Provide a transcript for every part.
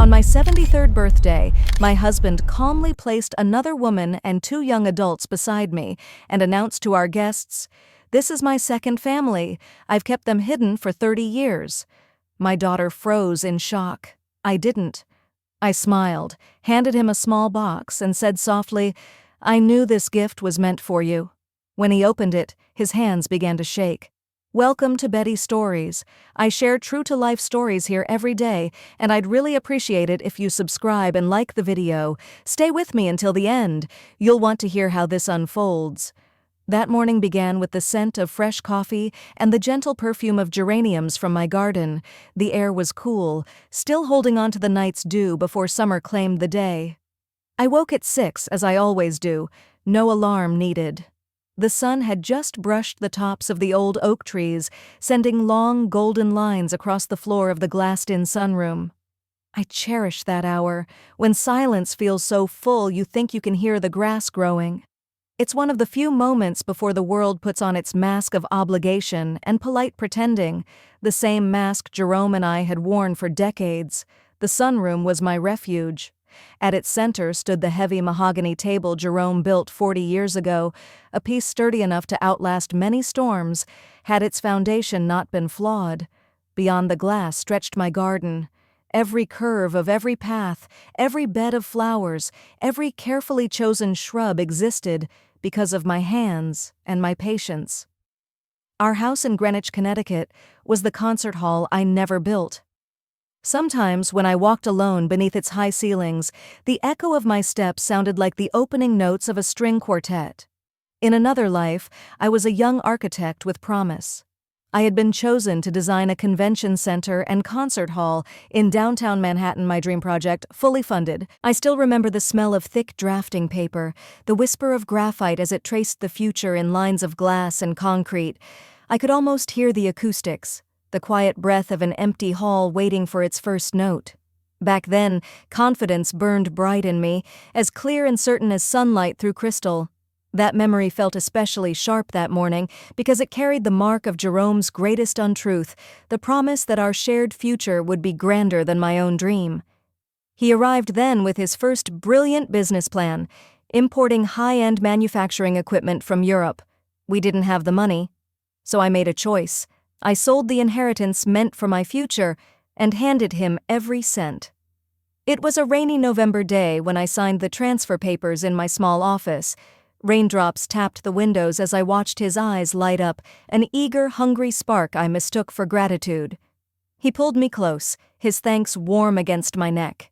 On my 73rd birthday, my husband calmly placed another woman and two young adults beside me and announced to our guests, "This is my second family. I've kept them hidden for 30 years." My daughter froze in shock. I didn't. I smiled, handed him a small box, and said softly, "I knew this gift was meant for you." When he opened it, his hands began to shake. Welcome to Betty Stories. I share true-to-life stories here every day, and I'd really appreciate it if you subscribe and like the video. Stay with me until the end. You'll want to hear how this unfolds. That morning began with the scent of fresh coffee and the gentle perfume of geraniums from my garden. The air was cool, still holding on to the night's dew before summer claimed the day. I woke at 6, as I always do. No alarm needed. The sun had just brushed the tops of the old oak trees, sending long golden lines across the floor of the glassed-in sunroom. I cherish that hour, when silence feels so full you think you can hear the grass growing. It's one of the few moments before the world puts on its mask of obligation and polite pretending, the same mask Jerome and I had worn for decades. The sunroom was my refuge. At its center stood the heavy mahogany table Jerome built 40 years ago, a piece sturdy enough to outlast many storms, had its foundation not been flawed. Beyond the glass stretched my garden. Every curve of every path, every bed of flowers, every carefully chosen shrub existed because of my hands and my patience. Our house in Greenwich, Connecticut, was the concert hall I never built. Sometimes, when I walked alone beneath its high ceilings, the echo of my steps sounded like the opening notes of a string quartet. In another life, I was a young architect with promise. I had been chosen to design a convention center and concert hall in downtown Manhattan, my dream project, fully funded. I still remember the smell of thick drafting paper, the whisper of graphite as it traced the future in lines of glass and concrete. I could almost hear the acoustics. The quiet breath of an empty hall waiting for its first note. Back then, confidence burned bright in me, as clear and certain as sunlight through crystal. That memory felt especially sharp that morning because it carried the mark of Jerome's greatest untruth, the promise that our shared future would be grander than my own dream. He arrived then with his first brilliant business plan, importing high-end manufacturing equipment from Europe. We didn't have the money, so I made a choice. I sold the inheritance meant for my future and handed him every cent. It was a rainy November day when I signed the transfer papers in my small office. Raindrops tapped the windows as I watched his eyes light up, an eager, hungry spark I mistook for gratitude. He pulled me close, his thanks warm against my neck.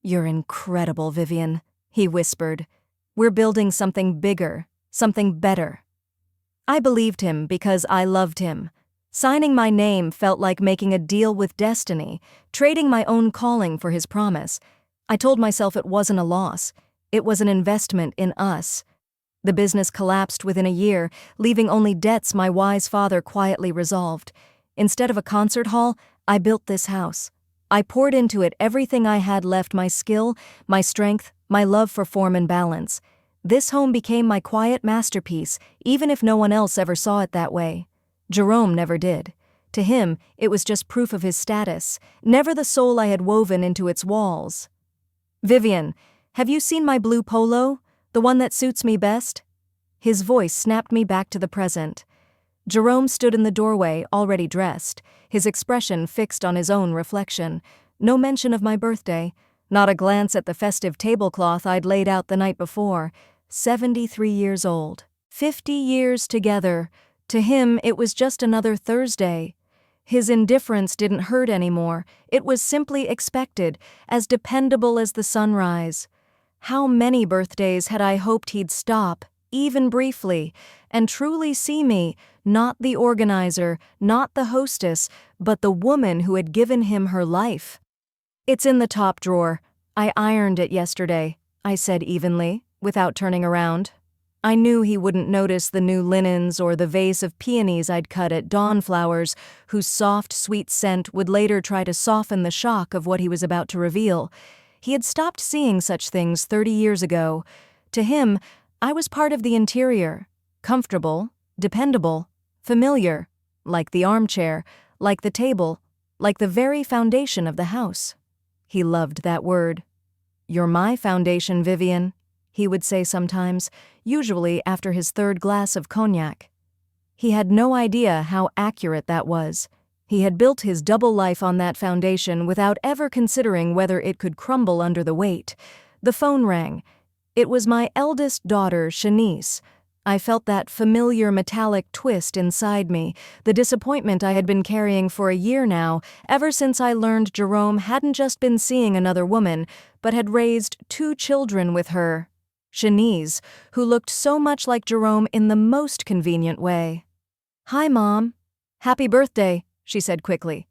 "You're incredible, Vivian," he whispered. "We're building something bigger, something better." I believed him because I loved him. Signing my name felt like making a deal with destiny, trading my own calling for his promise. I told myself it wasn't a loss. It was an investment in us. The business collapsed within a year, leaving only debts my wise father quietly resolved. Instead of a concert hall, I built this house. I poured into it everything I had left: my skill, my strength, my love for form and balance. This home became my quiet masterpiece, even if no one else ever saw it that way. Jerome never did. To him, it was just proof of his status, never the soul I had woven into its walls. "Vivian, have you seen my blue polo? The one that suits me best?" His voice snapped me back to the present. Jerome stood in the doorway, already dressed, his expression fixed on his own reflection. No mention of my birthday, not a glance at the festive tablecloth I'd laid out the night before. 73 years old. 50 years together. To him, it was just another Thursday. His indifference didn't hurt anymore. It was simply expected, as dependable as the sunrise. How many birthdays had I hoped he'd stop, even briefly, and truly see me, not the organizer, not the hostess, but the woman who had given him her life. "It's in the top drawer. I ironed it yesterday," I said evenly, without turning around. I knew he wouldn't notice the new linens or the vase of peonies I'd cut at Dawnflowers, whose soft, sweet scent would later try to soften the shock of what he was about to reveal. He had stopped seeing such things 30 years ago. To him, I was part of the interior, comfortable, dependable, familiar, like the armchair, like the table, like the very foundation of the house. He loved that word. "You're my foundation, Vivian," he would say sometimes, usually after his third glass of cognac. He had no idea how accurate that was. He had built his double life on that foundation without ever considering whether it could crumble under the weight. The phone rang. It was my eldest daughter, Shanice. I felt that familiar metallic twist inside me, the disappointment I had been carrying for a year now, ever since I learned Jerome hadn't just been seeing another woman, but had raised 2 children with her. Shanice, who looked so much like Jerome in the most convenient way. "Hi, Mom." "Happy birthday," she said quickly.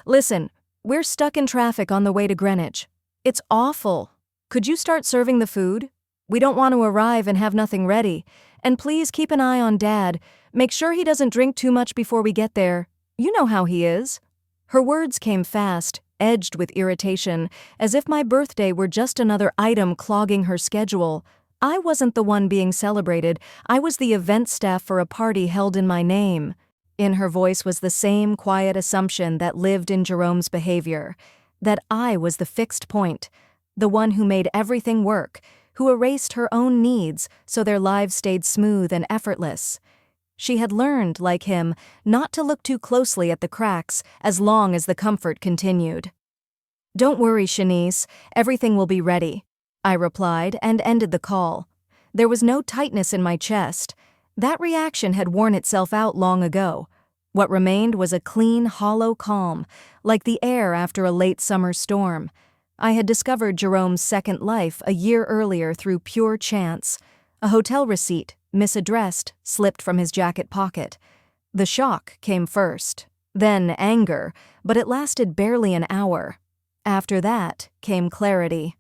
"Listen, we're stuck in traffic on the way to Greenwich. It's awful. Could you start serving the food? We don't want to arrive and have nothing ready. And please keep an eye on Dad. Make sure he doesn't drink too much before we get there. You know how he is." Her words came fast, edged with irritation, as if my birthday were just another item clogging her schedule. I wasn't the one being celebrated. I was the event staff for a party held in my name. In her voice was the same quiet assumption that lived in Jerome's behavior, that I was the fixed point, the one who made everything work, who erased her own needs so their lives stayed smooth and effortless. She had learned, like him, not to look too closely at the cracks as long as the comfort continued. "Don't worry, Shanice, everything will be ready," I replied and ended the call. There was no tightness in my chest. That reaction had worn itself out long ago. What remained was a clean, hollow calm, like the air after a late summer storm. I had discovered Jerome's second life a year earlier through pure chance. A hotel receipt, misaddressed, slipped from his jacket pocket. The shock came first, then anger, but it lasted barely an hour. After that came clarity.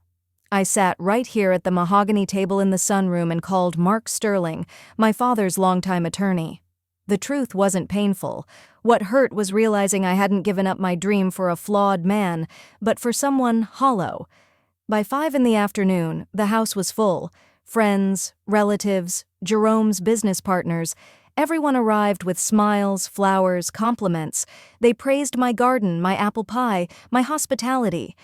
I sat right here at the mahogany table in the sunroom and called Mark Sterling, my father's longtime attorney. The truth wasn't painful. What hurt was realizing I hadn't given up my dream for a flawed man, but for someone hollow. By 5 p.m, the house was full. Friends, relatives, Jerome's business partners, everyone arrived with smiles, flowers, compliments. They praised my garden, my apple pie, my hospitality.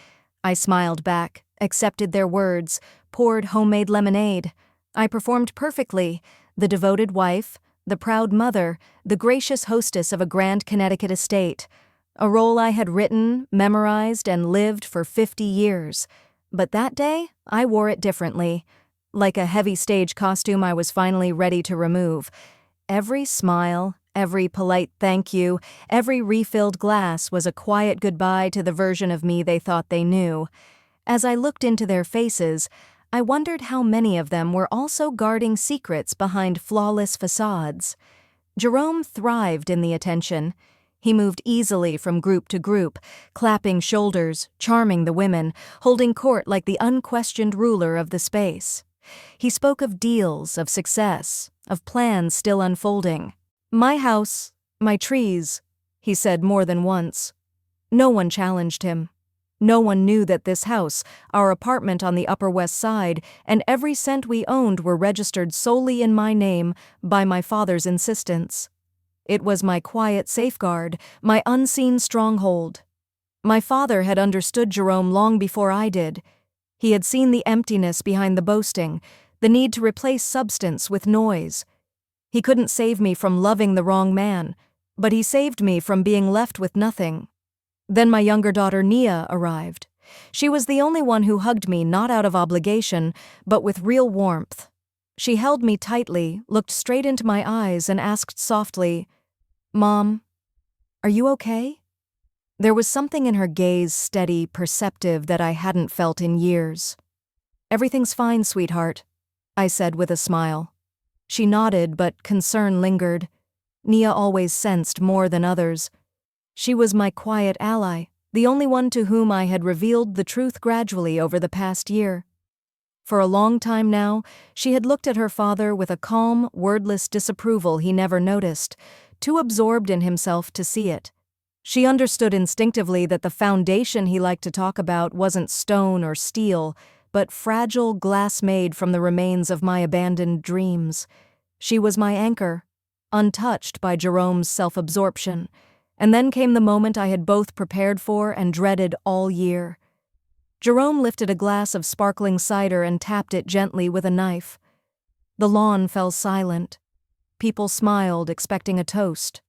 I smiled back, accepted their words, poured homemade lemonade. I performed perfectly, the devoted wife, the proud mother, the gracious hostess of a grand Connecticut estate, a role I had written, memorized, and lived for 50 years. But that day, I wore it differently. Like a heavy stage costume I was finally ready to remove. Every smile, every polite thank you, every refilled glass was a quiet goodbye to the version of me they thought they knew. As I looked into their faces, I wondered how many of them were also guarding secrets behind flawless facades. Jerome thrived in the attention. He moved easily from group to group, clapping shoulders, charming the women, holding court like the unquestioned ruler of the space. He spoke of deals, of success, of plans still unfolding. "My house, my trees," he said more than once. No one challenged him. No one knew that this house, our apartment on the Upper West Side, and every cent we owned were registered solely in my name by my father's insistence. It was my quiet safeguard, my unseen stronghold. My father had understood Jerome long before I did. He had seen the emptiness behind the boasting, the need to replace substance with noise. He couldn't save me from loving the wrong man, but he saved me from being left with nothing. Then my younger daughter Nia arrived. She was the only one who hugged me not out of obligation, but with real warmth. She held me tightly, looked straight into my eyes, and asked softly, "Mom, are you okay?" There was something in her gaze, steady, perceptive, that I hadn't felt in years. "Everything's fine, sweetheart," I said with a smile. She nodded, but concern lingered. Nia always sensed more than others. She was my quiet ally, the only one to whom I had revealed the truth gradually over the past year. For a long time now, she had looked at her father with a calm, wordless disapproval he never noticed, too absorbed in himself to see it. She understood instinctively that the foundation he liked to talk about wasn't stone or steel, but fragile glass made from the remains of my abandoned dreams. She was my anchor, untouched by Jerome's self-absorption. And then came the moment I had both prepared for and dreaded all year. Jerome lifted a glass of sparkling cider and tapped it gently with a knife. The lawn fell silent. People smiled, expecting a toast.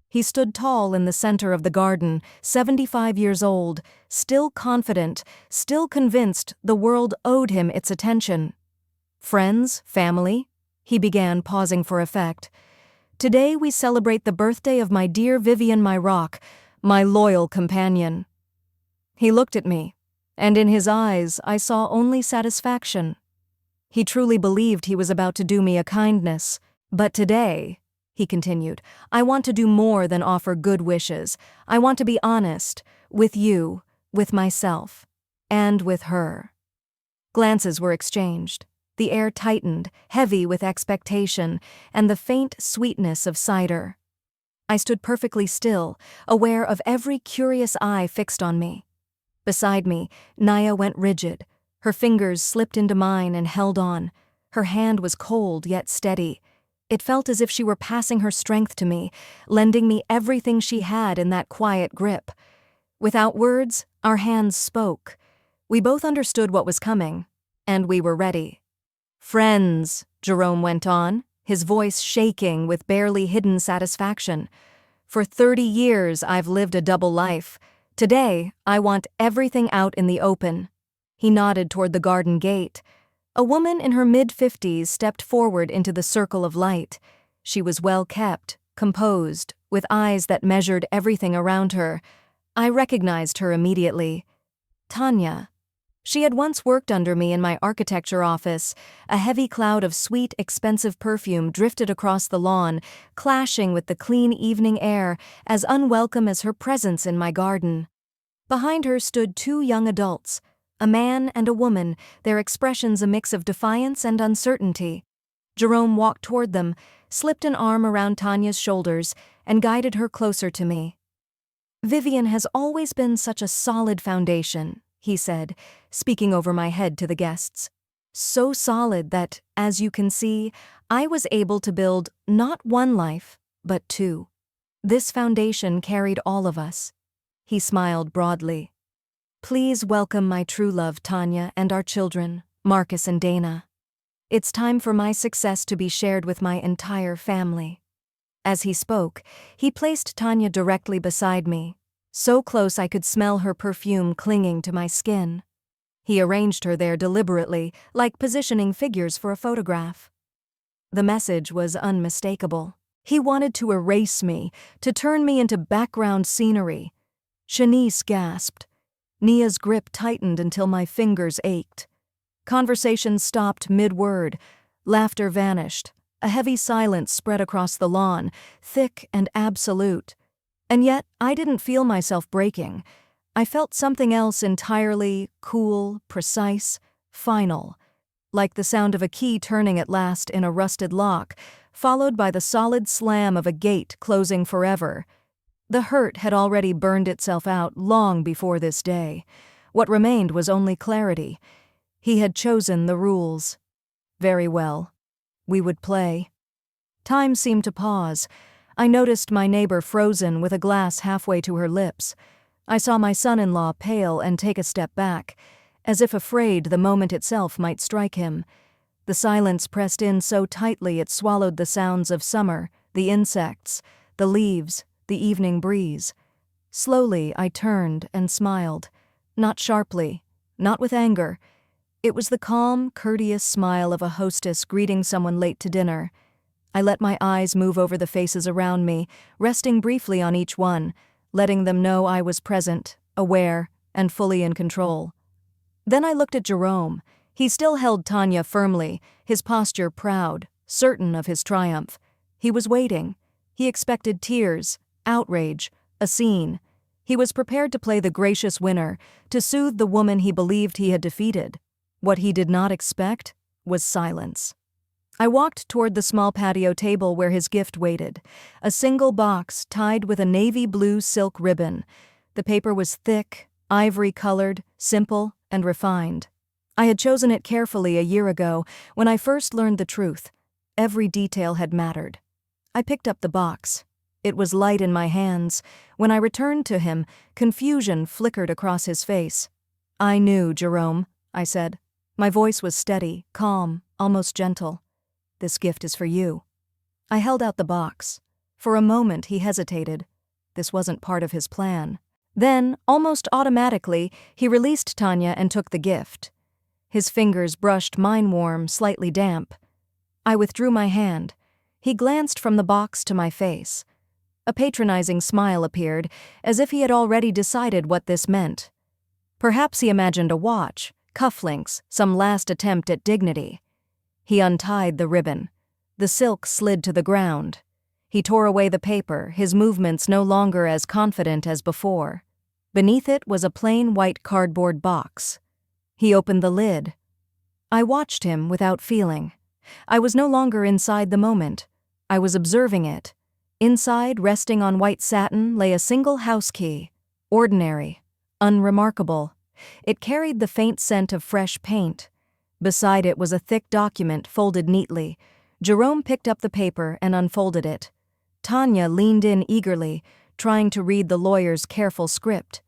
He stood tall in the center of the garden, 75 years old, still confident, still convinced the world owed him its attention. "Friends, family," he began, pausing for effect. "Today we celebrate the birthday of my dear Vivian, my rock, my loyal companion." He looked at me, and in his eyes I saw only satisfaction. He truly believed he was about to do me a kindness. "But today," he continued, "I want to do more than offer good wishes. I want to be honest, with you, with myself, and with her." Glances were exchanged. The air tightened, heavy with expectation, and the faint sweetness of cider. I stood perfectly still, aware of every curious eye fixed on me. Beside me, Naya went rigid. Her fingers slipped into mine and held on. Her hand was cold yet steady. It felt as if she were passing her strength to me, lending me everything she had in that quiet grip. Without words, our hands spoke. We both understood what was coming, and we were ready. "Friends," Jerome went on, his voice shaking with barely hidden satisfaction. "For 30 years I've lived a double life. Today, I want everything out in the open." He nodded toward the garden gate. A woman in her mid-50s stepped forward into the circle of light. She was well-kept, composed, with eyes that measured everything around her. I recognized her immediately. Tanya. She had once worked under me in my architecture office. A heavy cloud of sweet, expensive perfume drifted across the lawn, clashing with the clean evening air, as unwelcome as her presence in my garden. Behind her stood 2 young adults, a man and a woman, their expressions a mix of defiance and uncertainty. Jerome walked toward them, slipped an arm around Tanya's shoulders, and guided her closer to me. "Vivian has always been such a solid foundation," he said, speaking over my head to the guests. "So solid that, as you can see, I was able to build not 1 life, but 2. This foundation carried all of us." He smiled broadly. "Please welcome my true love, Tanya, and our children, Marcus and Dana. It's time for my success to be shared with my entire family." As he spoke, he placed Tanya directly beside me, so close I could smell her perfume clinging to my skin. He arranged her there deliberately, like positioning figures for a photograph. The message was unmistakable. He wanted to erase me, to turn me into background scenery. Shanice gasped. Nia's grip tightened until my fingers ached. Conversation stopped mid-word. Laughter vanished. A heavy silence spread across the lawn, thick and absolute. And yet, I didn't feel myself breaking. I felt something else entirely cool, precise, final, like the sound of a key turning at last in a rusted lock, followed by the solid slam of a gate closing forever. The hurt had already burned itself out long before this day. What remained was only clarity. He had chosen the rules. Very well. We would play. Time seemed to pause. I noticed my neighbor frozen with a glass halfway to her lips. I saw my son-in-law pale and take a step back, as if afraid the moment itself might strike him. The silence pressed in so tightly it swallowed the sounds of summer, the insects, the leaves, the evening breeze. Slowly I turned and smiled, not sharply, not with anger. It was the calm, courteous smile of a hostess greeting someone late to dinner. I let my eyes move over the faces around me, resting briefly on each one, letting them know I was present, aware, and fully in control. Then I looked at Jerome. He still held Tanya firmly, his posture proud, certain of his triumph. He was waiting. He expected tears, outrage, a scene. He was prepared to play the gracious winner, to soothe the woman he believed he had defeated. What he did not expect was silence. I walked toward the small patio table where his gift waited, a single box tied with a navy blue silk ribbon. The paper was thick, ivory-colored, simple, and refined. I had chosen it carefully a year ago when I first learned the truth. Every detail had mattered. I picked up the box. It was light in my hands. When I returned to him, confusion flickered across his face. "I knew, Jerome," I said. My voice was steady, calm, almost gentle. "This gift is for you." I held out the box. For a moment he hesitated. This wasn't part of his plan. Then, almost automatically, he released Tanya and took the gift. His fingers brushed mine warm, slightly damp. I withdrew my hand. He glanced from the box to my face. A patronizing smile appeared, as if he had already decided what this meant. Perhaps he imagined a watch, cufflinks, some last attempt at dignity. He untied the ribbon. The silk slid to the ground. He tore away the paper, his movements no longer as confident as before. Beneath it was a plain white cardboard box. He opened the lid. I watched him without feeling. I was no longer inside the moment. I was observing it. Inside, resting on white satin, lay a single house key. Ordinary. Unremarkable. It carried the faint scent of fresh paint. Beside it was a thick document folded neatly. Jerome picked up the paper and unfolded it. Tanya leaned in eagerly, trying to read the lawyer's careful script.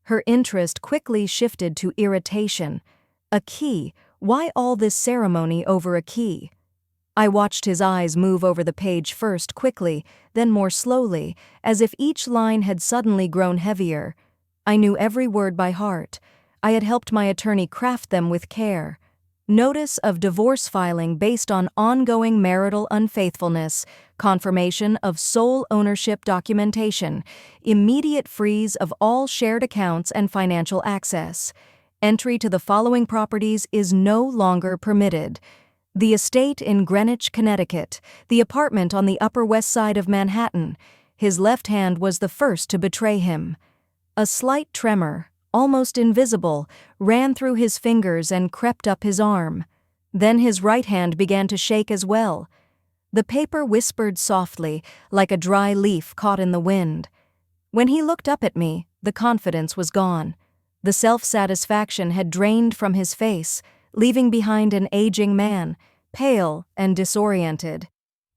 Her interest quickly shifted to irritation. A key? Why all this ceremony over a key? I watched his eyes move over the page first quickly, then more slowly, as if each line had suddenly grown heavier. I knew every word by heart. I had helped my attorney craft them with care. Notice of divorce filing based on ongoing marital unfaithfulness, confirmation of sole ownership documentation, immediate freeze of all shared accounts and financial access. Entry to the following properties is no longer permitted: the estate in Greenwich, Connecticut, the apartment on the Upper West Side of Manhattan. His left hand was the first to betray him. A slight tremor, almost invisible, ran through his fingers and crept up his arm. Then his right hand began to shake as well. The paper whispered softly, like a dry leaf caught in the wind. When he looked up at me, the confidence was gone. The self-satisfaction had drained from his face, leaving behind an aging man, pale and disoriented.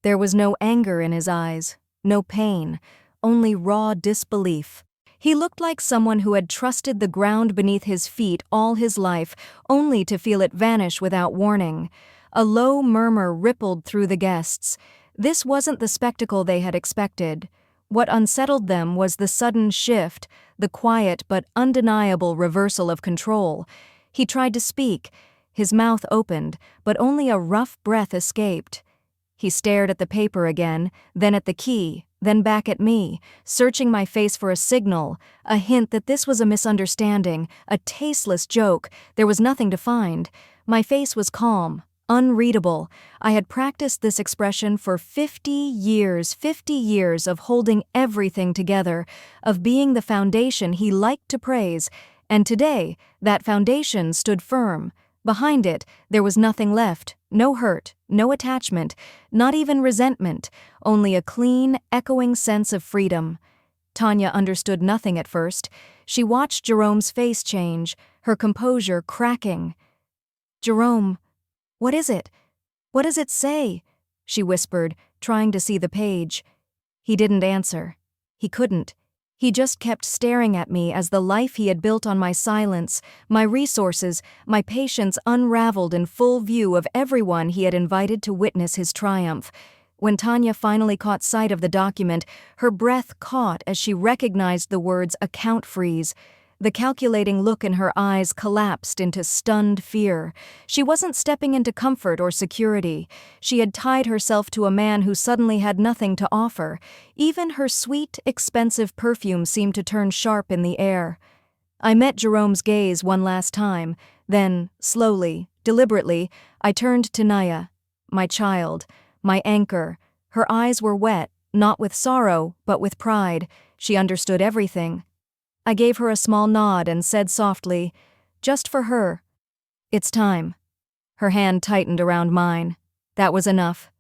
There was no anger in his eyes, no pain, only raw disbelief. He looked like someone who had trusted the ground beneath his feet all his life, only to feel it vanish without warning. A low murmur rippled through the guests. This wasn't the spectacle they had expected. What unsettled them was the sudden shift, the quiet but undeniable reversal of control. He tried to speak. His mouth opened, but only a rough breath escaped. He stared at the paper again, then at the key, then back at me, searching my face for a signal, a hint that this was a misunderstanding, a tasteless joke. There was nothing to find. My face was calm, unreadable. I had practiced this expression for 50 years of holding everything together, of being the foundation he liked to praise, and today, that foundation stood firm. Behind it, there was nothing left, no hurt, no attachment, not even resentment, only a clean, echoing sense of freedom. Tanya understood nothing at first. She watched Jerome's face change, her composure cracking. "Jerome, what is it? What does it say?" she whispered, trying to see the page. He didn't answer. He couldn't. He just kept staring at me as the life he had built on my silence, my resources, my patience unraveled in full view of everyone he had invited to witness his triumph. When Tanya finally caught sight of the document, her breath caught as she recognized the words "account freeze." The calculating look in her eyes collapsed into stunned fear. She wasn't stepping into comfort or security. She had tied herself to a man who suddenly had nothing to offer. Even her sweet, expensive perfume seemed to turn sharp in the air. I met Jerome's gaze one last time. Then, slowly, deliberately, I turned to Naya, my child, my anchor. Her eyes were wet, not with sorrow, but with pride. She understood everything. I gave her a small nod and said softly, "Just for her. It's time." Her hand tightened around mine. That was enough.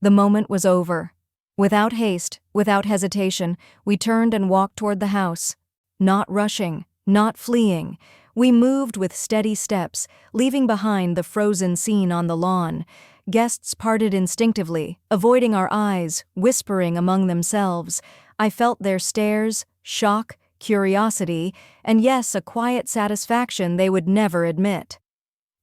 The moment was over. Without haste, without hesitation, we turned and walked toward the house. Not rushing, not fleeing. We moved with steady steps, leaving behind the frozen scene on the lawn. Guests parted instinctively, avoiding our eyes, whispering among themselves. I felt their stares, shock, curiosity, and yes, a quiet satisfaction they would never admit.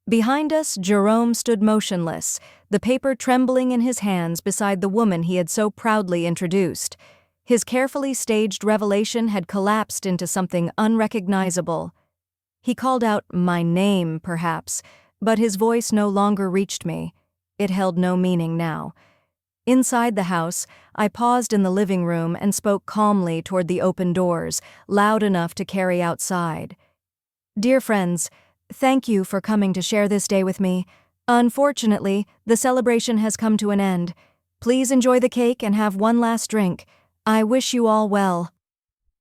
Behind us, Jerome stood motionless, the paper trembling in his hands beside the woman he had so proudly introduced. His carefully staged revelation had collapsed into something unrecognizable. He called out my name, perhaps, but his voice no longer reached me. It held no meaning now. Inside the house, I paused in the living room and spoke calmly toward the open doors, loud enough to carry outside. Dear friends, thank you for coming to share this day with me. Unfortunately, the celebration has come to an end. Please enjoy the cake and have one last drink. I wish you all well.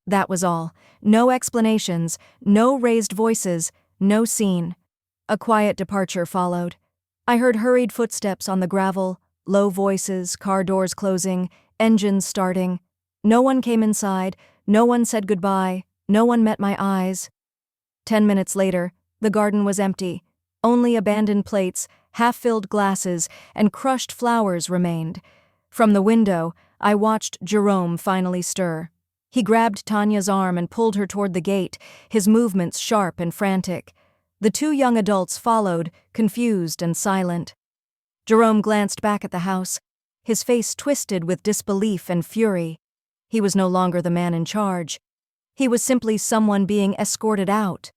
That was all. No explanations, no raised voices, no scene. A quiet departure followed. I heard hurried footsteps on the gravel, low voices, car doors closing, engines starting. No one came inside, no one said goodbye, no one met my eyes. 10 minutes later, the garden was empty. Only abandoned plates, half-filled glasses, and crushed flowers remained. From the window, I watched Jerome finally stir. He grabbed Tanya's arm and pulled her toward the gate, his movements sharp and frantic. The two young adults followed, confused and silent. Jerome glanced back at the house, his face twisted with disbelief and fury. He was no longer the man in charge. He was simply someone being escorted out.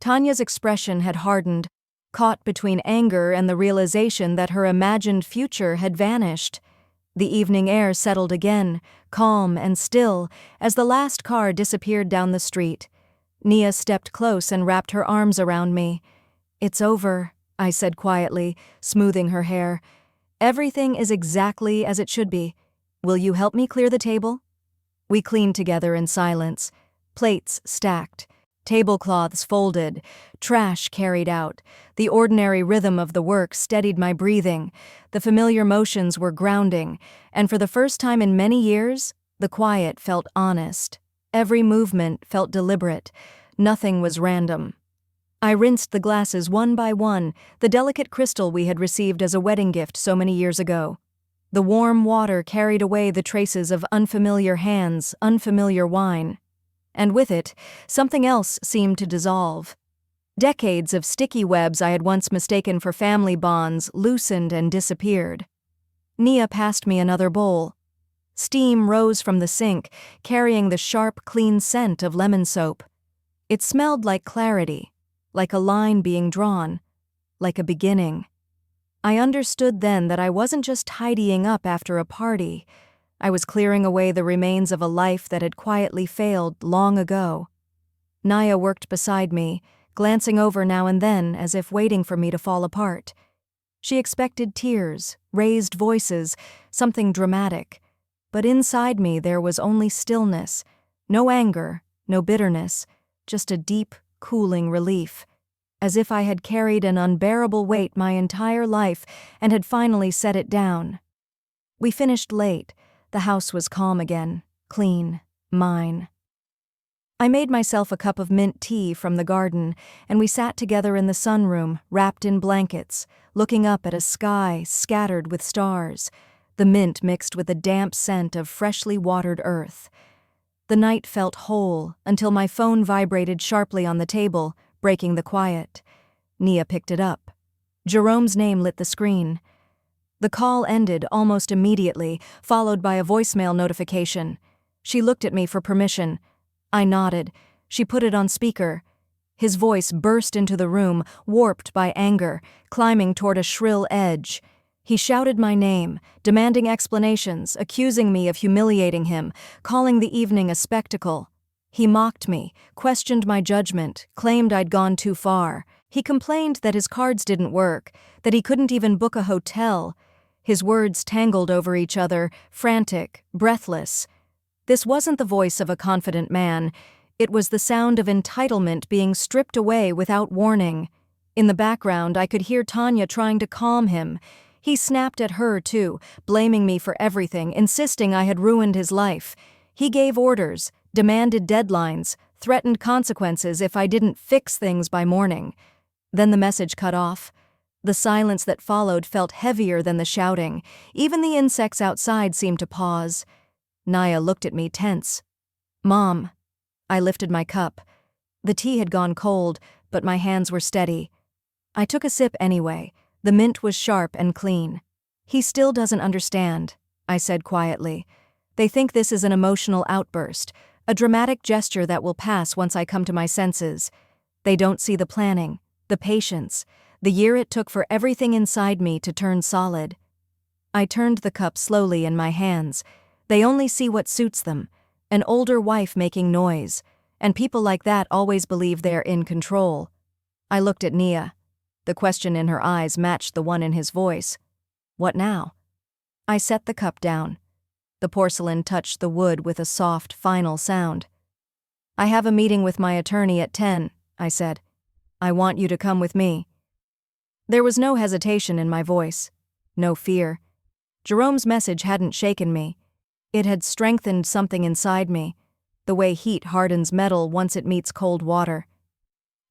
Tanya's expression had hardened, caught between anger and the realization that her imagined future had vanished. The evening air settled again, calm and still, as the last car disappeared down the street. Nia stepped close and wrapped her arms around me. It's over, I said quietly, smoothing her hair. Everything is exactly as it should be. Will you help me clear the table? We cleaned together in silence. Plates stacked, tablecloths folded, trash carried out. The ordinary rhythm of the work steadied my breathing. The familiar motions were grounding, and for the first time in many years, the quiet felt honest. Every movement felt deliberate. Nothing was random. I rinsed the glasses one by one, the delicate crystal we had received as a wedding gift so many years ago. The warm water carried away the traces of unfamiliar hands, unfamiliar wine. And with it, something else seemed to dissolve. Decades of sticky webs I had once mistaken for family bonds loosened and disappeared. Nia passed me another bowl. Steam rose from the sink, carrying the sharp, clean scent of lemon soap. It smelled like clarity, like a line being drawn, like a beginning. I understood then that I wasn't just tidying up after a party. I was clearing away the remains of a life that had quietly failed long ago. Naya worked beside me, glancing over now and then as if waiting for me to fall apart. She expected tears, raised voices, something dramatic. But inside me there was only stillness, no anger, no bitterness, just a deep, cooling relief, as if I had carried an unbearable weight my entire life and had finally set it down. We finished late. The house was calm again, clean, mine. I made myself a cup of mint tea from the garden, and we sat together in the sunroom, wrapped in blankets, looking up at a sky scattered with stars, the mint mixed with a damp scent of freshly watered earth. The night felt whole until my phone vibrated sharply on the table, breaking the quiet. Nia picked it up. Jerome's name lit the screen. The call ended almost immediately, followed by a voicemail notification. She looked at me for permission. I nodded. She put it on speaker. His voice burst into the room, warped by anger, climbing toward a shrill edge. He shouted my name, demanding explanations, accusing me of humiliating him, calling the evening a spectacle. He mocked me, questioned my judgment, claimed I'd gone too far. He complained that his cards didn't work, that he couldn't even book a hotel. His words tangled over each other, frantic, breathless. This wasn't the voice of a confident man. It was the sound of entitlement being stripped away without warning. In the background, I could hear Tanya trying to calm him. He snapped at her, too, blaming me for everything, insisting I had ruined his life. He gave orders, demanded deadlines, threatened consequences if I didn't fix things by morning. Then the message cut off. The silence that followed felt heavier than the shouting. Even the insects outside seemed to pause. Naya looked at me tense. "Mom." I lifted my cup. The tea had gone cold, but my hands were steady. I took a sip anyway. The mint was sharp and clean. "He still doesn't understand," I said quietly. "They think this is an emotional outburst, a dramatic gesture that will pass once I come to my senses. They don't see the planning, the patience, the year it took for everything inside me to turn solid." I turned the cup slowly in my hands. They only see what suits them, an older wife making noise, and people like that always believe they're in control. I looked at Nia. The question in her eyes matched the one in his voice. "What now?" I set the cup down. The porcelain touched the wood with a soft, final sound. "I have a meeting with my attorney at 10, I said. "I want you to come with me." There was no hesitation in my voice, no fear. Jerome's message hadn't shaken me. It had strengthened something inside me, the way heat hardens metal once it meets cold water.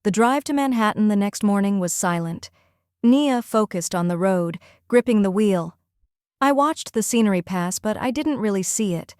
The drive to Manhattan the next morning was silent. Nia focused on the road, gripping the wheel. I watched the scenery pass, but I didn't really see it.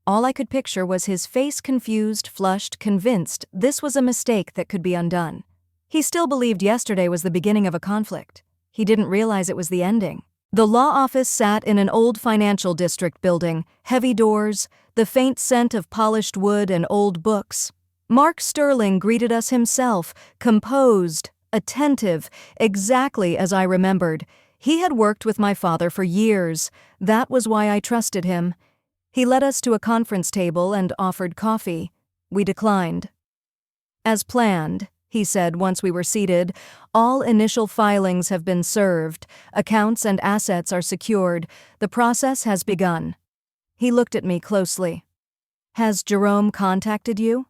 All I could picture was his face, confused, flushed, convinced this was a mistake that could be undone. He still believed yesterday was the beginning of a conflict. He didn't realize it was the ending. The law office sat in an old financial district building, heavy doors, the faint scent of polished wood and old books. Mark Sterling greeted us himself, composed, attentive, exactly as I remembered. He had worked with my father for years. That was why I trusted him. He led us to a conference table and offered coffee. We declined. "As planned," he said once we were seated, "all initial filings have been served, accounts and assets are secured, the process has begun." He looked at me closely. "Has Jerome contacted you?"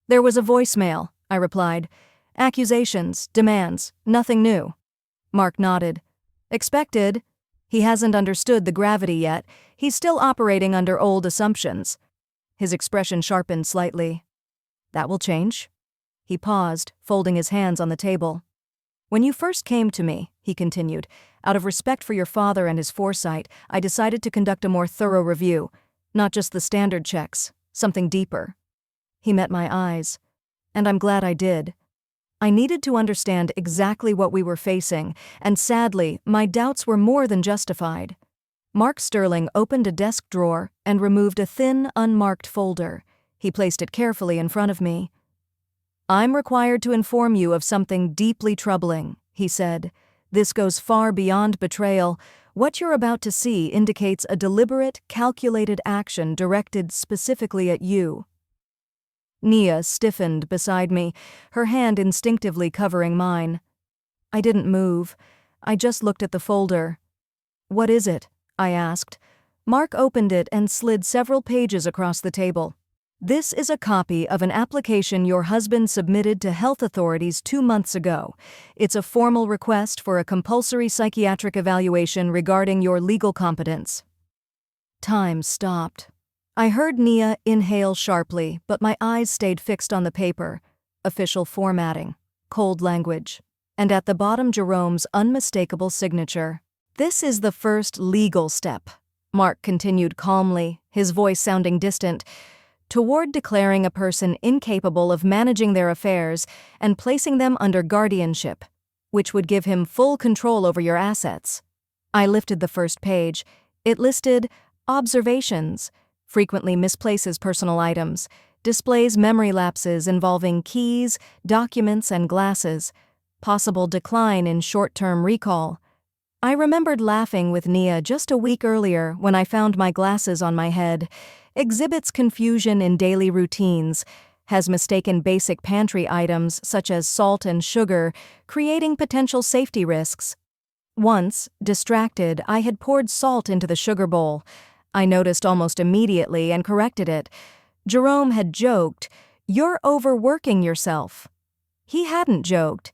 "There was a voicemail," I replied. "Accusations, demands, nothing new." Mark nodded. "Expected. He hasn't understood the gravity yet. He's still operating under old assumptions." His expression sharpened slightly. "That will change." He paused, folding his hands on the table. "When you first came to me," he continued, "out of respect for your father and his foresight, I decided to conduct a more thorough review, not just the standard checks, something deeper." He met my eyes, and I'm glad I did. I needed to understand exactly what we were facing, and sadly, my doubts were more than justified. Mark Sterling opened a desk drawer and removed a thin, unmarked folder. He placed it carefully in front of me. "I'm required to inform you of something deeply troubling," he said. "This goes far beyond betrayal. What you're about to see indicates a deliberate, calculated action directed specifically at you." Nia stiffened beside me, her hand instinctively covering mine. I didn't move. I just looked at the folder. "What is it?" I asked. Mark opened it and slid several pages across the table. "This is a copy of an application your husband submitted to health authorities 2 months ago. It's a formal request for a compulsory psychiatric evaluation regarding your legal competence." Time stopped. I heard Nia inhale sharply, but my eyes stayed fixed on the paper. Official formatting, cold language, and at the bottom Jerome's unmistakable signature. "This is the first legal step," Mark continued calmly, his voice sounding distant, "toward declaring a person incapable of managing their affairs and placing them under guardianship, which would give him full control over your assets." I lifted the first page. It listed observations, frequently misplaces personal items, displays memory lapses involving keys, documents, and glasses, possible decline in short-term recall. I remembered laughing with Nia just a week earlier when I found my glasses on my head. Exhibits confusion in daily routines, has mistaken basic pantry items such as salt and sugar, creating potential safety risks. Once, distracted, I had poured salt into the sugar bowl. I noticed almost immediately and corrected it. Jerome had joked, "You're overworking yourself." He hadn't joked.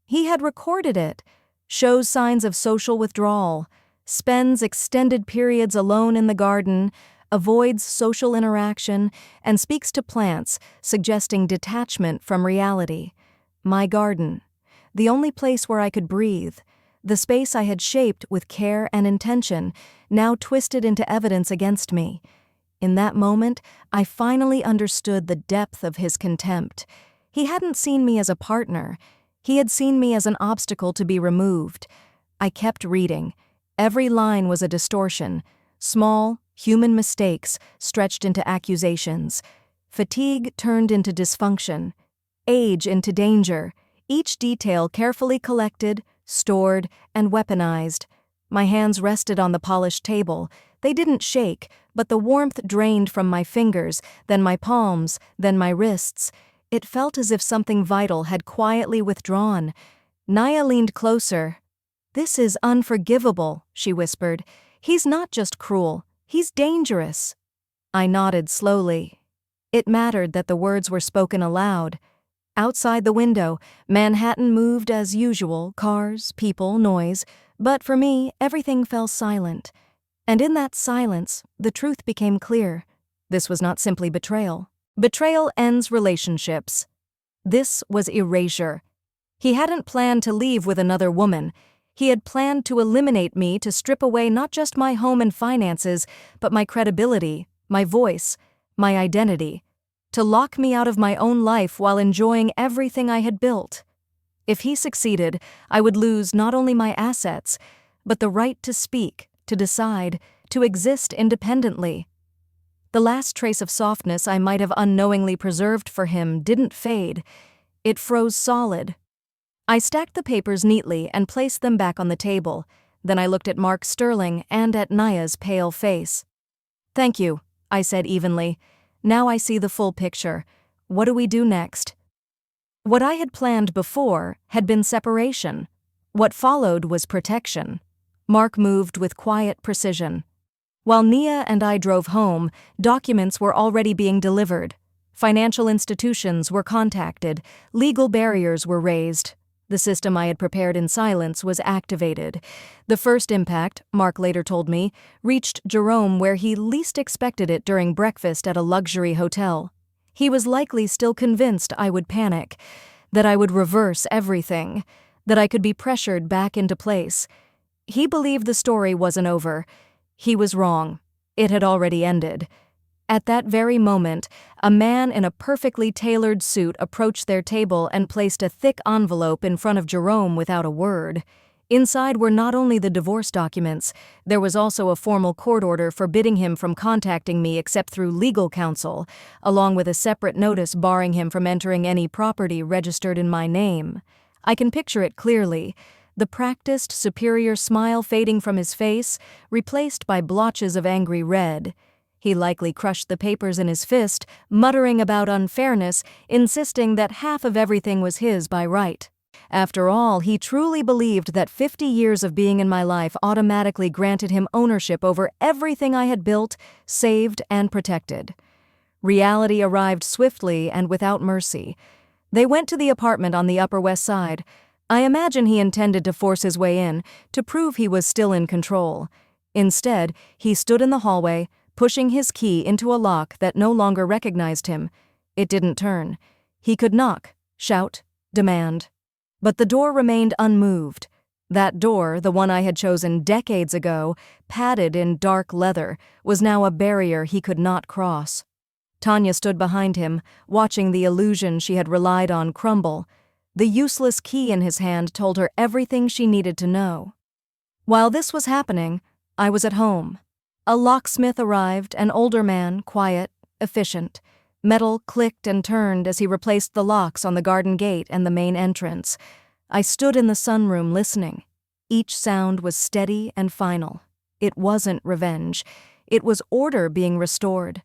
He had recorded it. Shows signs of social withdrawal, spends extended periods alone in the garden, avoids social interaction, and speaks to plants, suggesting detachment from reality. My garden, the only place where I could breathe, the space I had shaped with care and intention, now twisted into evidence against me. In that moment, I finally understood the depth of his contempt. He hadn't seen me as a partner. He had seen me as an obstacle to be removed. I kept reading. Every line was a distortion. Small, human mistakes stretched into accusations. Fatigue turned into dysfunction. Age into danger. Each detail carefully collected, stored, and weaponized. My hands rested on the polished table. They didn't shake, but the warmth drained from my fingers, then my palms, then my wrists. It felt as if something vital had quietly withdrawn. Naya leaned closer. "This is unforgivable," she whispered. "He's not just cruel, he's dangerous." I nodded slowly. It mattered that the words were spoken aloud. Outside the window, Manhattan moved as usual, cars, people, noise, but for me, everything fell silent. And in that silence, the truth became clear. This was not simply betrayal. Betrayal ends relationships. This was erasure. He hadn't planned to leave with another woman. He had planned to eliminate me, to strip away not just my home and finances, but my credibility, my voice, my identity. To lock me out of my own life while enjoying everything I had built. If he succeeded, I would lose not only my assets, but the right to speak, to decide, to exist independently. The last trace of softness I might have unknowingly preserved for him didn't fade. It froze solid. I stacked the papers neatly and placed them back on the table. Then I looked at Mark Sterling and at Naya's pale face. "Thank you," I said evenly. "Now I see the full picture. What do we do next?" What I had planned before had been separation. What followed was protection. Mark moved with quiet precision. While Nia and I drove home, documents were already being delivered. Financial institutions were contacted. Legal barriers were raised. The system I had prepared in silence was activated. The first impact, Mark later told me, reached Jerome where he least expected it during breakfast at a luxury hotel. He was likely still convinced I would panic, that I would reverse everything, that I could be pressured back into place. He believed the story wasn't over. He was wrong. It had already ended. At that very moment, a man in a perfectly tailored suit approached their table and placed a thick envelope in front of Jerome without a word. Inside were not only the divorce documents, there was also a formal court order forbidding him from contacting me except through legal counsel, along with a separate notice barring him from entering any property registered in my name. I can picture it clearly. The practiced, superior smile fading from his face, replaced by blotches of angry red. He likely crushed the papers in his fist, muttering about unfairness, insisting that half of everything was his by right. After all, he truly believed that 50 years of being in my life automatically granted him ownership over everything I had built, saved, and protected. Reality arrived swiftly and without mercy. They went to the apartment on the Upper West Side. I imagine he intended to force his way in, to prove he was still in control. Instead, he stood in the hallway, pushing his key into a lock that no longer recognized him. It didn't turn. He could knock, shout, demand. But the door remained unmoved. That door, the one I had chosen decades ago, padded in dark leather, was now a barrier he could not cross. Tanya stood behind him, watching the illusion she had relied on crumble. The useless key in his hand told her everything she needed to know. While this was happening, I was at home. A locksmith arrived, an older man, quiet, efficient. Metal clicked and turned as he replaced the locks on the garden gate and the main entrance. I stood in the sunroom listening. Each sound was steady and final. It wasn't revenge. It was order being restored.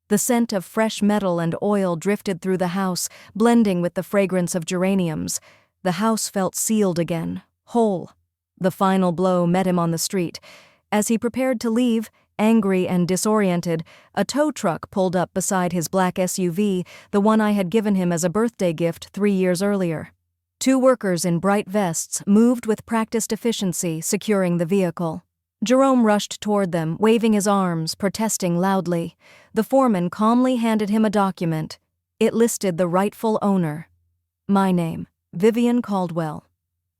The scent of fresh metal and oil drifted through the house, blending with the fragrance of geraniums. The house felt sealed again, whole. The final blow met him on the street. As he prepared to leave, angry and disoriented, a tow truck pulled up beside his black SUV, the one I had given him as a birthday gift 3 years earlier. 2 workers in bright vests moved with practiced efficiency, securing the vehicle. Jerome rushed toward them, waving his arms, protesting loudly. The foreman calmly handed him a document. It listed the rightful owner. My name, Vivian Caldwell.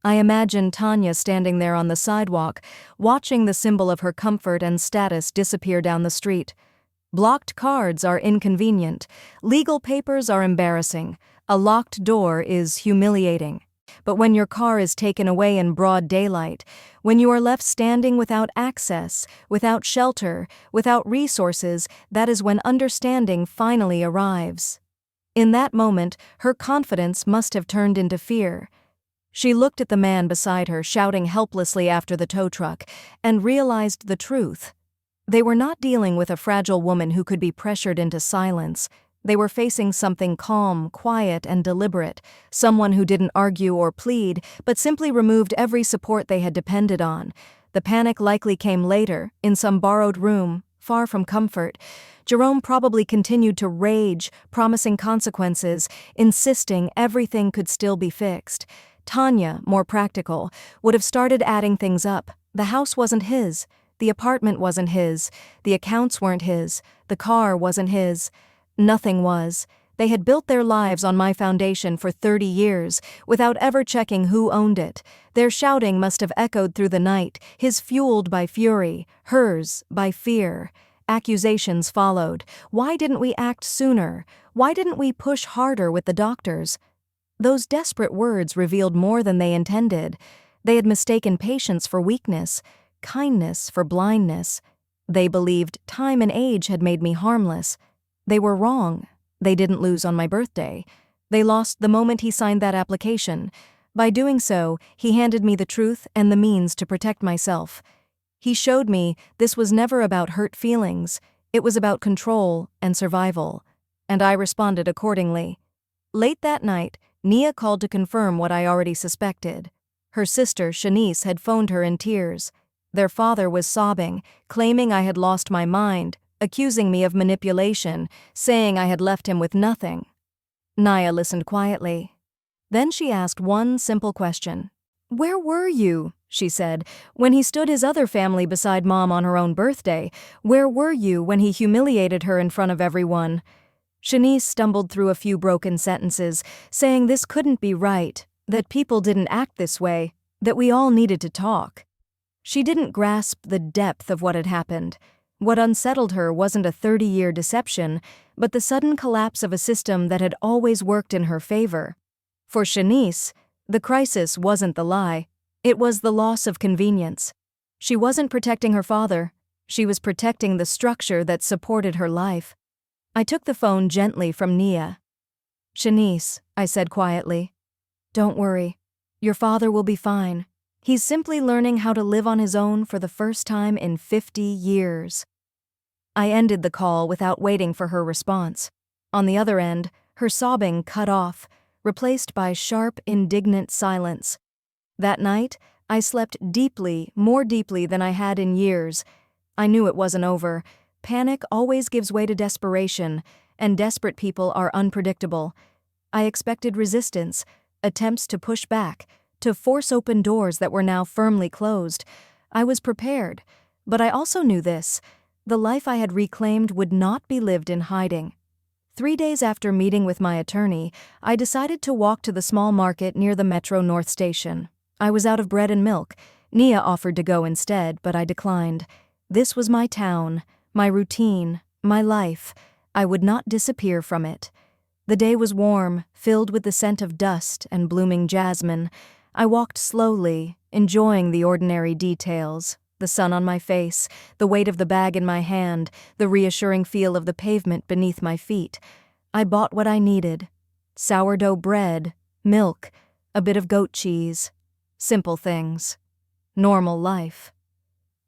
I imagined Tanya standing there on the sidewalk, watching the symbol of her comfort and status disappear down the street. Blocked cards are inconvenient. Legal papers are embarrassing. A locked door is humiliating. But when your car is taken away in broad daylight, when you are left standing without access, without shelter, without resources, that is when understanding finally arrives. In that moment, her confidence must have turned into fear. She looked at the man beside her shouting helplessly after the tow truck and realized the truth. They were not dealing with a fragile woman who could be pressured into silence. They were facing something calm, quiet, and deliberate, someone who didn't argue or plead, but simply removed every support they had depended on. The panic likely came later, in some borrowed room, far from comfort. Jerome probably continued to rage, promising consequences, insisting everything could still be fixed. Tanya, more practical, would have started adding things up. The house wasn't his. The apartment wasn't his. The accounts weren't his. The car wasn't his. Nothing was. They had built their lives on my foundation for 30 years, without ever checking who owned it. Their shouting must have echoed through the night, his fueled by fury, hers by fear. Accusations followed. Why didn't we act sooner? Why didn't we push harder with the doctors? Those desperate words revealed more than they intended. They had mistaken patience for weakness, kindness for blindness. They believed time and age had made me harmless. They were wrong. They didn't lose on my birthday. They lost the moment he signed that application. By doing so, he handed me the truth and the means to protect myself. He showed me this was never about hurt feelings. It was about control and survival. And I responded accordingly. Late that night, Nia called to confirm what I already suspected. Her sister, Shanice, had phoned her in tears. Their father was sobbing, claiming I had lost my mind, accusing me of manipulation, saying I had left him with nothing. Nia listened quietly. Then she asked one simple question. "Where were you?" she said, "when he stood his other family beside Mom on her own birthday? Where were you when he humiliated her in front of everyone?" Shanice stumbled through a few broken sentences, saying this couldn't be right, that people didn't act this way, that we all needed to talk. She didn't grasp the depth of what had happened. What unsettled her wasn't a 30-year deception, but the sudden collapse of a system that had always worked in her favor. For Shanice, the crisis wasn't the lie. It was the loss of convenience. She wasn't protecting her father. She was protecting the structure that supported her life. I took the phone gently from Nia. "Shanice," I said quietly, "don't worry. Your father will be fine. He's simply learning how to live on his own for the first time in 50 years. I ended the call without waiting for her response. On the other end, her sobbing cut off, replaced by sharp, indignant silence. That night, I slept deeply, more deeply than I had in years. I knew it wasn't over. Panic always gives way to desperation, and desperate people are unpredictable. I expected resistance, attempts to push back, to force open doors that were now firmly closed. I was prepared, but I also knew this: the life I had reclaimed would not be lived in hiding. 3 days after meeting with my attorney, I decided to walk to the small market near the Metro North Station. I was out of bread and milk. Nia offered to go instead, but I declined. This was my town, my routine, my life. I would not disappear from it. The day was warm, filled with the scent of dust and blooming jasmine. I walked slowly, enjoying the ordinary details, the sun on my face, the weight of the bag in my hand, the reassuring feel of the pavement beneath my feet. I bought what I needed: sourdough bread, milk, a bit of goat cheese. Simple things. Normal life.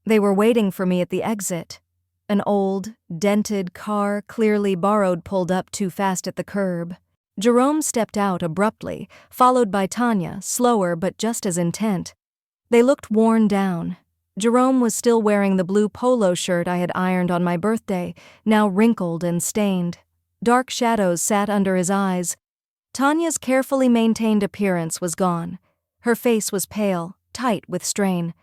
They were waiting for me at the exit. An old, dented car, clearly borrowed, pulled up too fast at the curb. Jerome stepped out abruptly, followed by Tanya, slower but just as intent. They looked worn down. Jerome was still wearing the blue polo shirt I had ironed on my birthday, now wrinkled and stained. Dark shadows sat under his eyes. Tanya's carefully maintained appearance was gone. Her face was pale, tight with strain.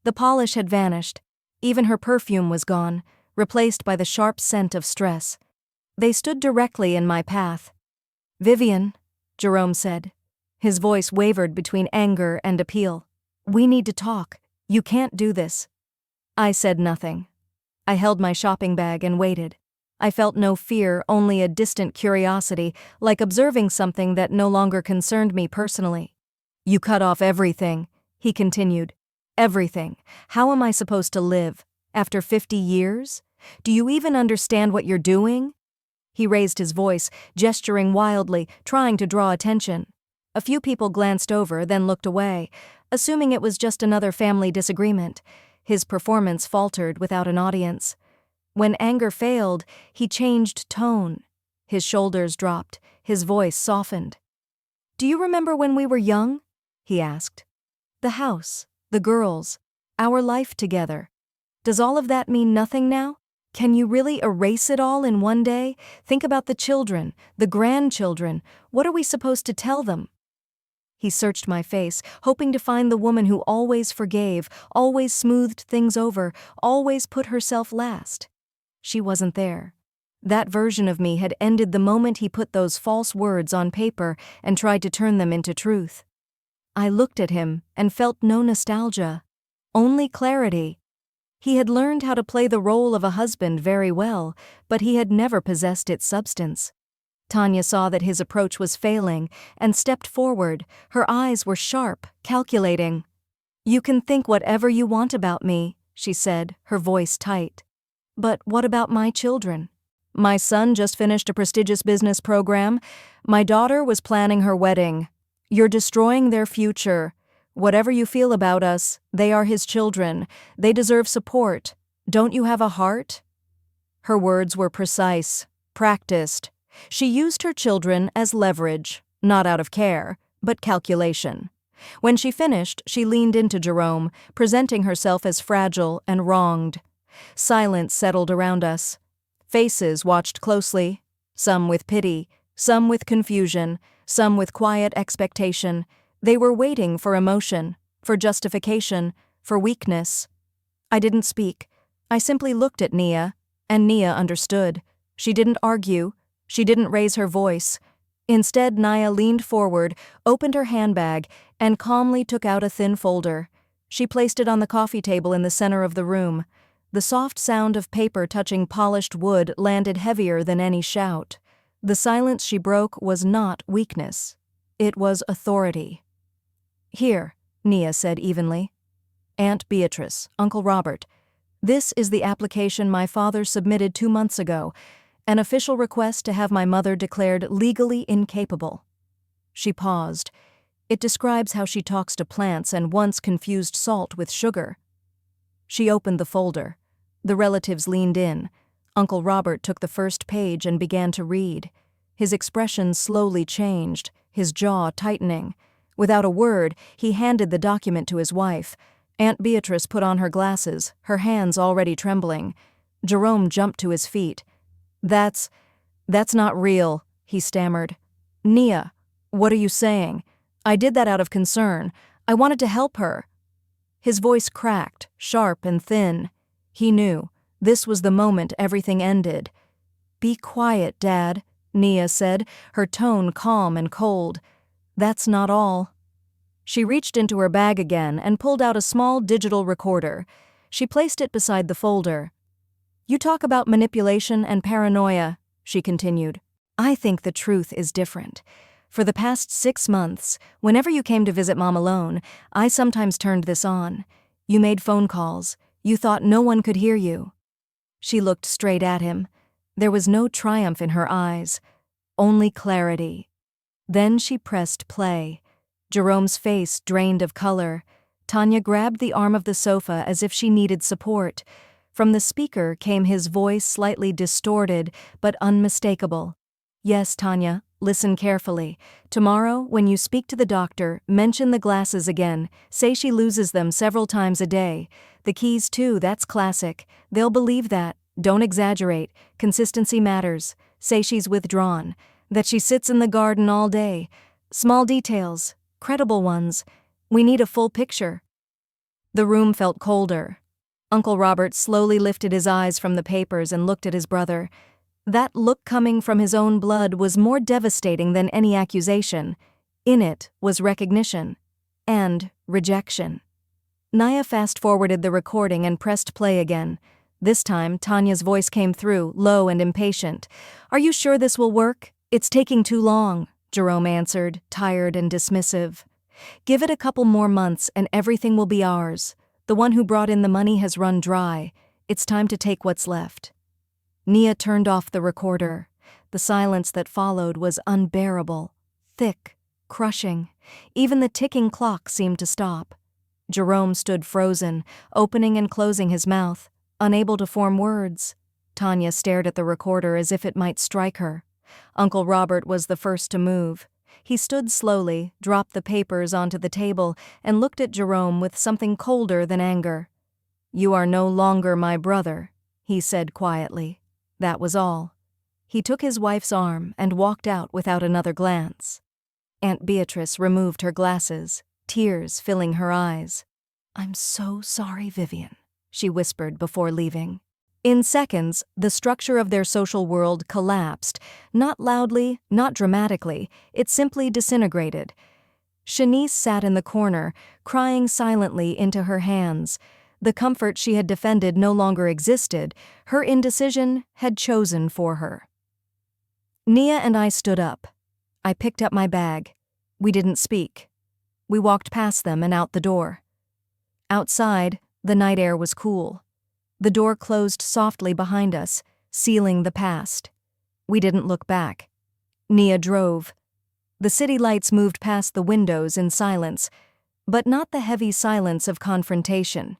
The polish had vanished. Even her perfume was gone, replaced by the sharp scent of stress. They stood directly in my path. "Vivian," Jerome said. His voice wavered between anger and appeal. "We need to talk. You can't do this." I said nothing. I held my shopping bag and waited. I felt no fear, only a distant curiosity, like observing something that no longer concerned me personally. "You cut off everything," he continued. "Everything. How am I supposed to live? After 50 years? Do you even understand what you're doing?" He raised his voice, gesturing wildly, trying to draw attention. A few people glanced over, then looked away, assuming it was just another family disagreement. His performance faltered without an audience. When anger failed, he changed tone. His shoulders dropped, his voice softened. "Do you remember when we were young?" he asked. "The house, the girls, our life together. Does all of that mean nothing now? Can you really erase it all in one day? Think about the children, the grandchildren. What are we supposed to tell them?" He searched my face, hoping to find the woman who always forgave, always smoothed things over, always put herself last. She wasn't there. That version of me had ended the moment he put those false words on paper and tried to turn them into truth. I looked at him and felt no nostalgia, only clarity. He had learned how to play the role of a husband very well, but he had never possessed its substance. Tanya saw that his approach was failing and stepped forward. Her eyes were sharp, calculating. "You can think whatever you want about me," she said, her voice tight. "But what about my children? My son just finished a prestigious business program. My daughter was planning her wedding. You're destroying their future. Whatever you feel about us, they are his children. They deserve support. Don't you have a heart?" Her words were precise, practiced. She used her children as leverage, not out of care, but calculation. When she finished, she leaned into Jerome, presenting herself as fragile and wronged. Silence settled around us. Faces watched closely, some with pity, some with confusion, some with quiet expectation. They were waiting for emotion, for justification, for weakness. I didn't speak. I simply looked at Nia, and Nia understood. She didn't argue. She didn't raise her voice. Instead, Nia leaned forward, opened her handbag, and calmly took out a thin folder. She placed it on the coffee table in the center of the room. The soft sound of paper touching polished wood landed heavier than any shout. The silence she broke was not weakness. It was authority. "Here," Nia said evenly. "Aunt Beatrice, Uncle Robert, this is the application my father submitted 2 months ago. An official request to have my mother declared legally incapable." She paused. It describes how she talks to plants and once confused salt with sugar. She opened the folder. The relatives leaned in. Uncle Robert took the first page and began to read. His expression slowly changed, his jaw tightening. Without a word, he handed the document to his wife. Aunt Beatrice put on her glasses, her hands already trembling. Jerome jumped to his feet. That's not real," he stammered. "Nia, what are you saying? I did that out of concern. I wanted to help her." His voice cracked, sharp and thin. He knew. This was the moment everything ended. "Be quiet, Dad," Nia said, her tone calm and cold. "That's not all." She reached into her bag again and pulled out a small digital recorder. She placed it beside the folder. "You talk about manipulation and paranoia," she continued. "I think the truth is different. For the past 6 months, whenever you came to visit Mom alone, I sometimes turned this on. You made phone calls. You thought no one could hear you." She looked straight at him. There was no triumph in her eyes, only clarity. Then she pressed play. Jerome's face drained of color. Tanya grabbed the arm of the sofa as if she needed support. From the speaker came his voice, slightly distorted, but unmistakable. "Yes, Tanya, listen carefully. Tomorrow, when you speak to the doctor, mention the glasses again. Say she loses them several times a day. The keys too, that's classic. They'll believe that. Don't exaggerate. Consistency matters. Say she's withdrawn. That she sits in the garden all day. Small details, credible ones. We need a full picture." The room felt colder. Uncle Robert slowly lifted his eyes from the papers and looked at his brother. That look coming from his own blood was more devastating than any accusation. In it was recognition and rejection. Nia fast-forwarded the recording and pressed play again. This time, Tanya's voice came through, low and impatient. "Are you sure this will work? It's taking too long," Jerome answered, tired and dismissive. "Give it a couple more months and everything will be ours. The one who brought in the money has run dry. It's time to take what's left." Nia turned off the recorder. The silence that followed was unbearable, thick, crushing. Even the ticking clock seemed to stop. Jerome stood frozen, opening and closing his mouth, unable to form words. Tanya stared at the recorder as if it might strike her. Uncle Robert was the first to move. He stood slowly, dropped the papers onto the table, and looked at Jerome with something colder than anger. "You are no longer my brother," he said quietly. That was all. He took his wife's arm and walked out without another glance. Aunt Beatrice removed her glasses, tears filling her eyes. "I'm so sorry, Vivian," she whispered before leaving. In seconds, the structure of their social world collapsed, not loudly, not dramatically, it simply disintegrated. Shanice sat in the corner, crying silently into her hands. The comfort she had defended no longer existed, her indecision had chosen for her. Nia and I stood up. I picked up my bag. We didn't speak. We walked past them and out the door. Outside, the night air was cool. The door closed softly behind us, sealing the past. We didn't look back. Nia drove. The city lights moved past the windows in silence, but not the heavy silence of confrontation.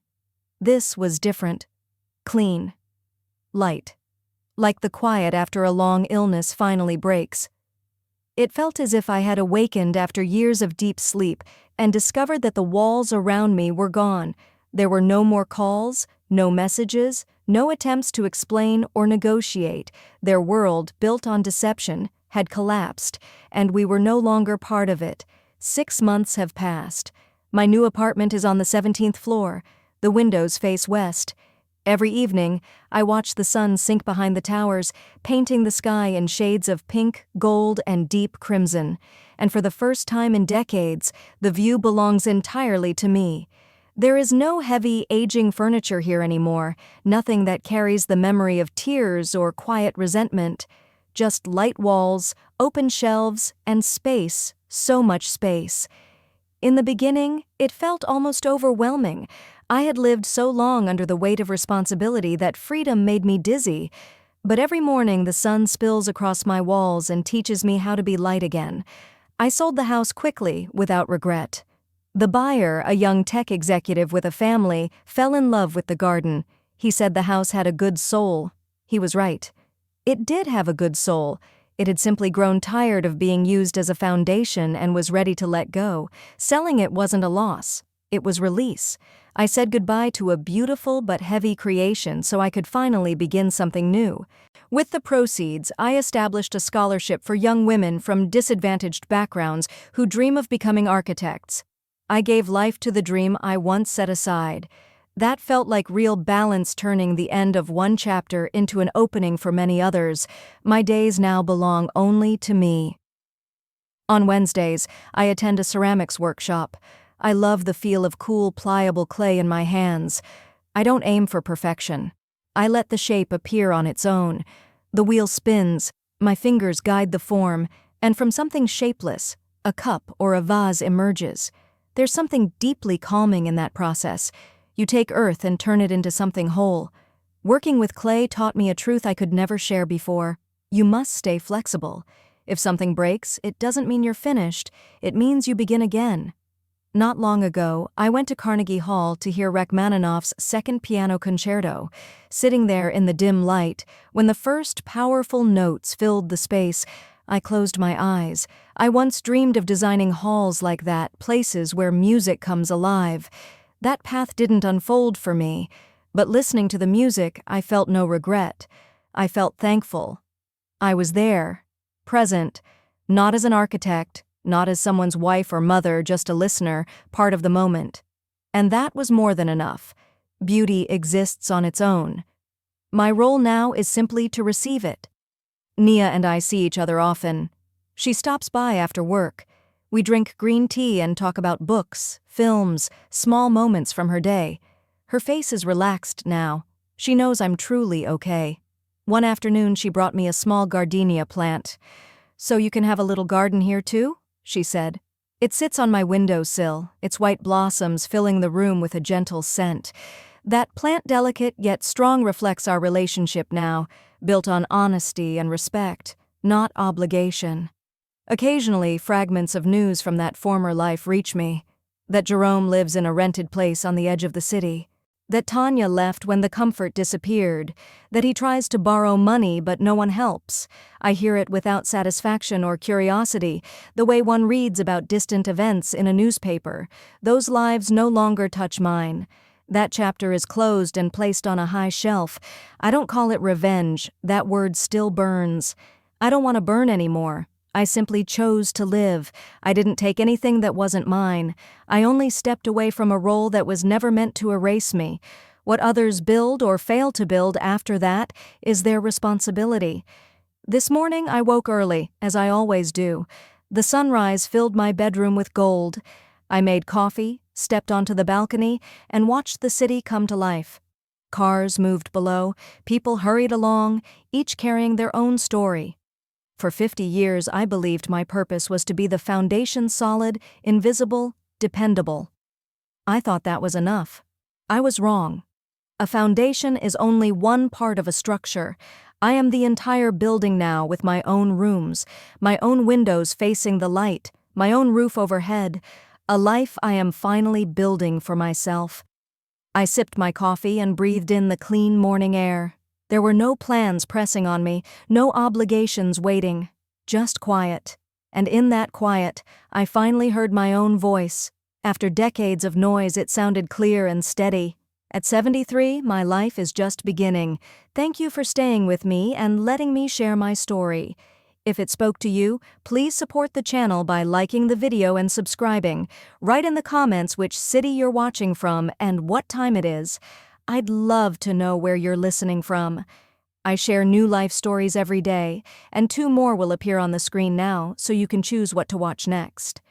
This was different. Clean. Light. Like the quiet after a long illness finally breaks. It felt as if I had awakened after years of deep sleep and discovered that the walls around me were gone. There were no more calls, no messages, no attempts to explain or negotiate. Their world, built on deception, had collapsed, and we were no longer part of it. 6 months have passed. My new apartment is on the 17th floor. The windows face west. Every evening, I watch the sun sink behind the towers, painting the sky in shades of pink, gold, and deep crimson. And for the first time in decades, the view belongs entirely to me. There is no heavy, aging furniture here anymore, nothing that carries the memory of tears or quiet resentment. Just light walls, open shelves, and space, so much space. In the beginning, it felt almost overwhelming. I had lived so long under the weight of responsibility that freedom made me dizzy. But every morning the sun spills across my walls and teaches me how to be light again. I sold the house quickly, without regret. The buyer, a young tech executive with a family, fell in love with the garden. He said the house had a good soul. He was right. It did have a good soul. It had simply grown tired of being used as a foundation and was ready to let go. Selling it wasn't a loss. It was release. I said goodbye to a beautiful but heavy creation so I could finally begin something new. With the proceeds, I established a scholarship for young women from disadvantaged backgrounds who dream of becoming architects. I gave life to the dream I once set aside. That felt like real balance, turning the end of one chapter into an opening for many others. My days now belong only to me. On Wednesdays, I attend a ceramics workshop. I love the feel of cool, pliable clay in my hands. I don't aim for perfection. I let the shape appear on its own. The wheel spins, my fingers guide the form, and from something shapeless, a cup or a vase emerges. There's something deeply calming in that process. You take earth and turn it into something whole. Working with clay taught me a truth I could never share before. You must stay flexible. If something breaks, it doesn't mean you're finished. It means you begin again. Not long ago, I went to Carnegie Hall to hear Rachmaninoff's Second Piano Concerto. Sitting there in the dim light, when the first powerful notes filled the space, I closed my eyes. I once dreamed of designing halls like that, places where music comes alive. That path didn't unfold for me, but listening to the music, I felt no regret. I felt thankful. I was there, present, not as an architect, not as someone's wife or mother, just a listener, part of the moment. And that was more than enough. Beauty exists on its own. My role now is simply to receive it. Nia and I see each other often. She stops by after work. We drink green tea and talk about books, films, small moments from her day. Her face is relaxed now, She knows I'm truly okay. One afternoon she brought me a small gardenia plant. "So you can have a little garden here too?" she said. "It sits on my windowsill, its white blossoms filling the room with a gentle scent. That plant, delicate yet strong, reflects our relationship now, built on honesty and respect, not obligation." Occasionally, fragments of news from that former life reach me. That Jerome lives in a rented place on the edge of the city. That Tanya left when the comfort disappeared. That he tries to borrow money but no one helps. I hear it without satisfaction or curiosity, the way one reads about distant events in a newspaper. Those lives no longer touch mine. That chapter is closed and placed on a high shelf. I don't call it revenge. That word still burns. I don't want to burn anymore. I simply chose to live. I didn't take anything that wasn't mine. I only stepped away from a role that was never meant to erase me. What others build or fail to build after that is their responsibility. This morning I woke early, as I always do. The sunrise filled my bedroom with gold. I made coffee, stepped onto the balcony, and watched the city come to life. Cars moved below, people hurried along, each carrying their own story. For 50 years, I believed my purpose was to be the foundation, solid, invisible, dependable. I thought that was enough. I was wrong. A foundation is only one part of a structure. I am the entire building now, with my own rooms, my own windows facing the light, my own roof overhead, a life I am finally building for myself. I sipped my coffee and breathed in the clean morning air. There were no plans pressing on me, no obligations waiting, just quiet. And in that quiet, I finally heard my own voice. After decades of noise, it sounded clear and steady. At 73, my life is just beginning. Thank you for staying with me and letting me share my story. If it spoke to you, please support the channel by liking the video and subscribing. Write in the comments which city you're watching from and what time it is. I'd love to know where you're listening from. I share new life stories every day, and 2 more will appear on the screen now, so you can choose what to watch next.